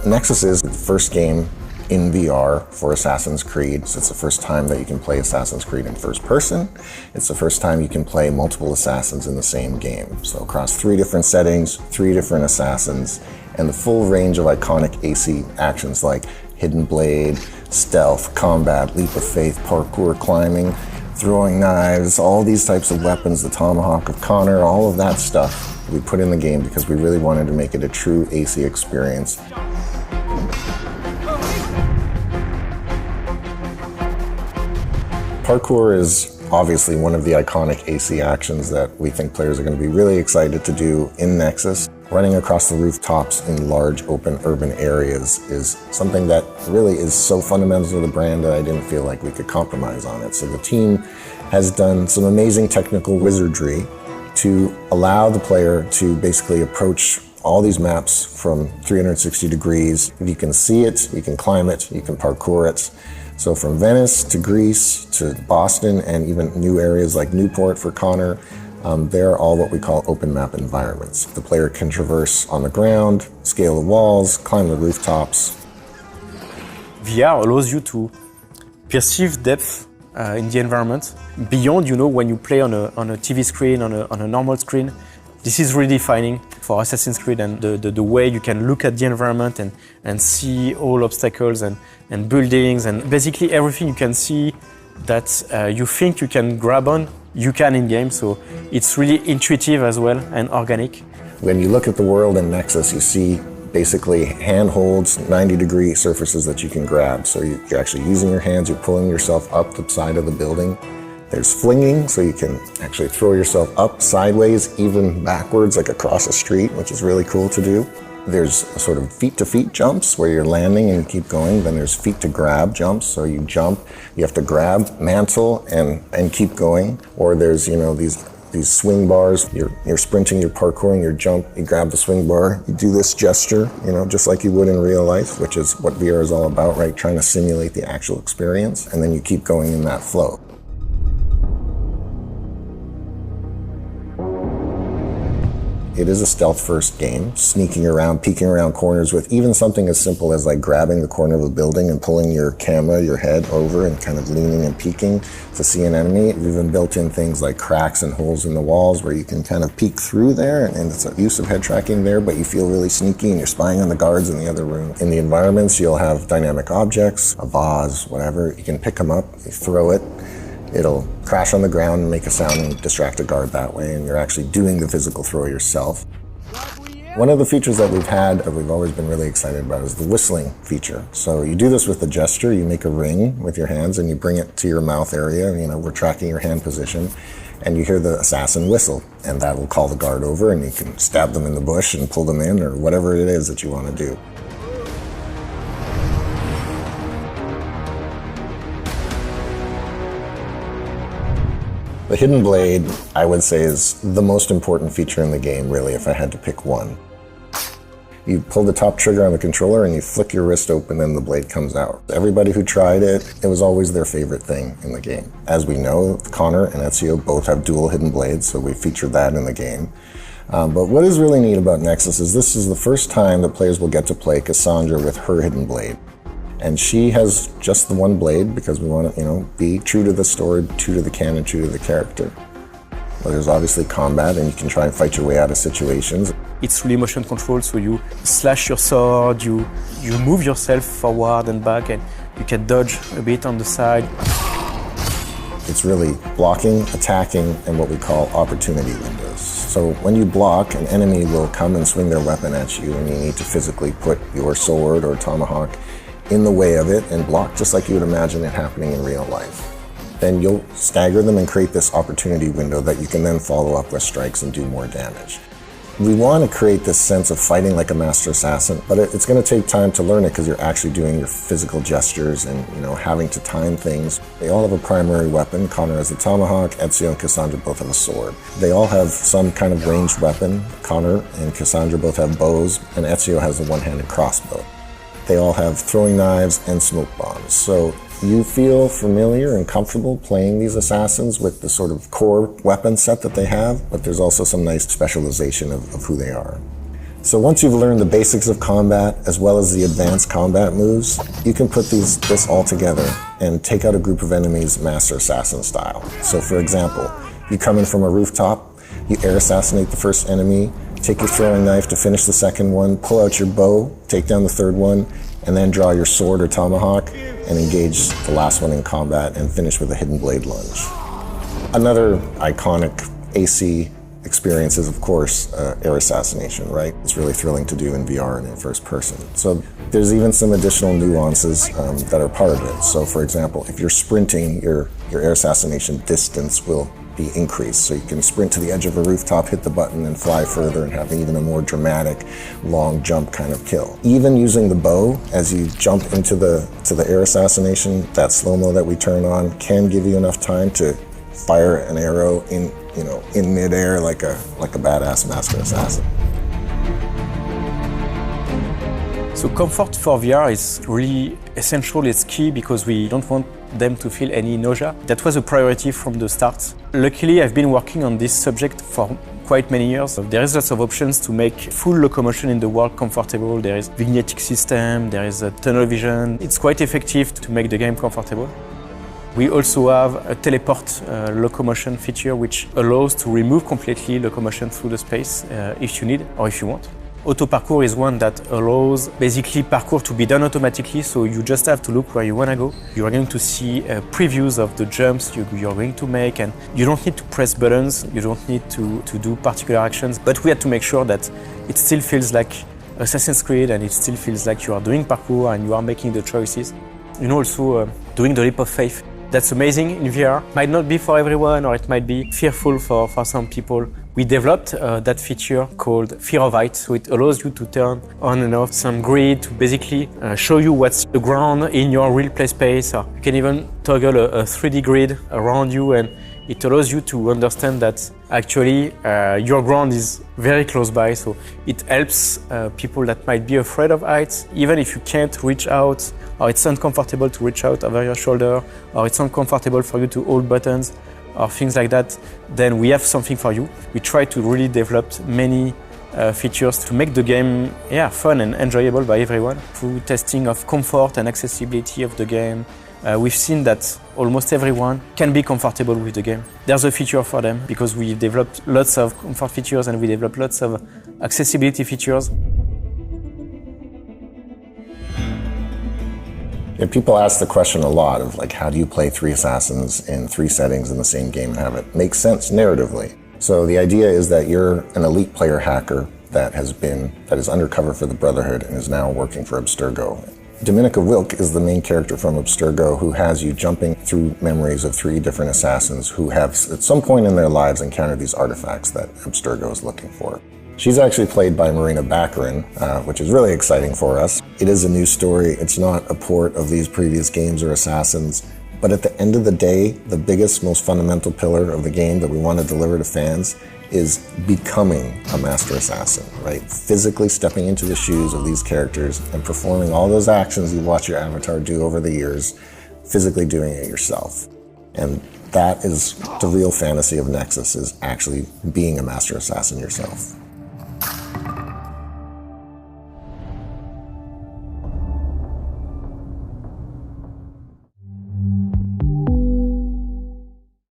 Nexus is the first game in VR for Assassin's Creed. So it's the first time that you can play Assassin's Creed in first person. It's the first time you can play multiple assassins in the same game. So across 3 different settings, 3 different assassins, and the full range of iconic AC actions like hidden blade, stealth, combat, leap of faith, parkour, climbing, throwing knives, all these types of weapons, the tomahawk of Connor, all of that stuff we put in the game because we really wanted to make it a true AC experience. Parkour is obviously one of the iconic AC actions that we think players are going to be really excited to do in Nexus. Running across the rooftops in large open urban areas is something that really is so fundamental to the brand that I didn't feel like we could compromise on it. So the team has done some amazing technical wizardry to allow the player to basically approach all these maps from 360 degrees. You can see it, you can climb it, you can parkour it. So from Venice to Greece to Boston and even new areas like Newport for Connor, they're all what we call open map environments. The player can traverse on the ground, scale the walls, climb the rooftops. VR allows you to perceive depth in the environment beyond, when you play on a TV screen, on a normal screen. This is really defining for Assassin's Creed and the way you can look at the environment and see all obstacles and buildings and basically everything you can see that you think you can grab on, you can in-game. So it's really intuitive as well and organic. When you look at the world in Nexus, you see basically handholds, 90-degree surfaces that you can grab. So you're actually using your hands, you're pulling yourself up the side of the building. There's flinging, so you can actually throw yourself up sideways, even backwards, like across a street, which is really cool to do. There's sort of feet-to-feet jumps where you're landing and you keep going. Then there's feet-to-grab jumps, so you jump, you have to grab, mantle, and keep going. Or there's, these swing bars. You're sprinting, you're parkouring, you jump, you grab the swing bar, you do this gesture, just like you would in real life, which is what VR is all about, right? Trying to simulate the actual experience, and then you keep going in that flow. It is a stealth-first game, sneaking around, peeking around corners with even something as simple as like grabbing the corner of a building and pulling your camera, your head over and kind of leaning and peeking to see an enemy. We've even built in things like cracks and holes in the walls where you can kind of peek through there, and it's a use of head tracking there, but you feel really sneaky and you're spying on the guards in the other room. In the environments, you'll have dynamic objects, a vase, whatever. You can pick them up, you throw it. It'll crash on the ground and make a sound and distract a guard that way, and you're actually doing the physical throw yourself. One of the features that we've had that we've always been really excited about is the whistling feature. So you do this with a gesture, you make a ring with your hands and you bring it to your mouth area, we're tracking your hand position, and you hear the assassin whistle, and that will call the guard over and you can stab them in the bush and pull them in or whatever it is that you want to do. The hidden blade, I would say, is the most important feature in the game, really, if I had to pick one. You pull the top trigger on the controller and you flick your wrist open and the blade comes out. Everybody who tried it, it was always their favorite thing in the game. As we know, Connor and Ezio both have dual hidden blades, so we featured that in the game. But what is really neat about Nexus is this is the first time that players will get to play Cassandra with her hidden blade. And she has just the one blade because we want to, be true to the story, true to the canon, true to the character. Well, there's obviously combat and you can try and fight your way out of situations. It's really motion control, so you slash your sword, you move yourself forward and back, and you can dodge a bit on the side. It's really blocking, attacking, and what we call opportunity windows. So when you block, an enemy will come and swing their weapon at you, and you need to physically put your sword or tomahawk in the way of it and block just like you would imagine it happening in real life. Then you'll stagger them and create this opportunity window that you can then follow up with strikes and do more damage. We want to create this sense of fighting like a master assassin, but it's going to take time to learn it because you're actually doing your physical gestures and having to time things. They all have a primary weapon. Connor has a tomahawk, Ezio and Cassandra both have a sword. They all have some kind of ranged weapon. Connor and Cassandra both have bows, and Ezio has a one-handed crossbow. They all have throwing knives and smoke bombs. So you feel familiar and comfortable playing these assassins with the sort of core weapon set that they have, but there's also some nice specialization of who they are. So once you've learned the basics of combat as well as the advanced combat moves, you can put this all together and take out a group of enemies Master Assassin style. So for example, you come in from a rooftop, you air assassinate the first enemy, take your throwing knife to finish the second one, pull out your bow, take down the third one, and then draw your sword or tomahawk and engage the last one in combat and finish with a hidden blade lunge. Another iconic AC experience is, of course, air assassination, right? It's really thrilling to do in VR and in first person. So there's even some additional nuances that are part of it. So for example, if you're sprinting, your air assassination distance will be increased. So you can sprint to the edge of a rooftop, hit the button, and fly further and have even a more dramatic, long jump kind of kill. Even using the bow as you jump into the air assassination, that slow-mo that we turn on can give you enough time to fire an arrow in midair like a badass Master Assassin. So comfort for VR is really essential, it's key because we don't want them to feel any nausea. That was a priority from the start. Luckily, I've been working on this subject for quite many years. There is lots of options to make full locomotion in the world comfortable. There is vignettic system, there is a tunnel vision. It's quite effective to make the game comfortable. We also have a teleport locomotion feature which allows to remove completely locomotion through the space if you need or if you want. Auto parkour is one that allows basically parkour to be done automatically, so you just have to look where you want to go. You are going to see previews of the jumps you're going to make, and you don't need to press buttons, you don't need to do particular actions, but we had to make sure that it still feels like Assassin's Creed and it still feels like you are doing parkour and you are making the choices. Also doing the leap of faith. That's amazing in VR. Might not be for everyone, or it might be fearful for some people. We developed that feature called Fear of Height, so it allows you to turn on and off some grid to basically show you what's the ground in your real play space. You can even toggle a 3D grid around you, and it allows you to understand that actually your ground is very close by, so it helps people that might be afraid of heights, even if you can't reach out, or it's uncomfortable to reach out over your shoulder, or it's uncomfortable for you to hold buttons, or things like that, then we have something for you. We try to really develop many features to make the game fun and enjoyable by everyone. Through testing of comfort and accessibility of the game, we've seen that almost everyone can be comfortable with the game. There's a feature for them because we developed lots of comfort features and we developed lots of accessibility features. Yeah, people ask the question a lot of like, how do you play 3 assassins in 3 settings in the same game and have it make sense narratively? So the idea is that you're an elite player hacker that is undercover for the Brotherhood and is now working for Abstergo. Dominica Wilk is the main character from Abstergo who has you jumping through memories of 3 different assassins who have at some point in their lives encountered these artifacts that Abstergo is looking for. She's actually played by Marina Baccarin, which is really exciting for us. It is a new story. It's not a port of these previous games or assassins. But at the end of the day, the biggest, most fundamental pillar of the game that we want to deliver to fans is becoming a master assassin, right? Physically stepping into the shoes of these characters and performing all those actions you watch your avatar do over the years, physically doing it yourself. And that is the real fantasy of Nexus, is actually being a master assassin yourself.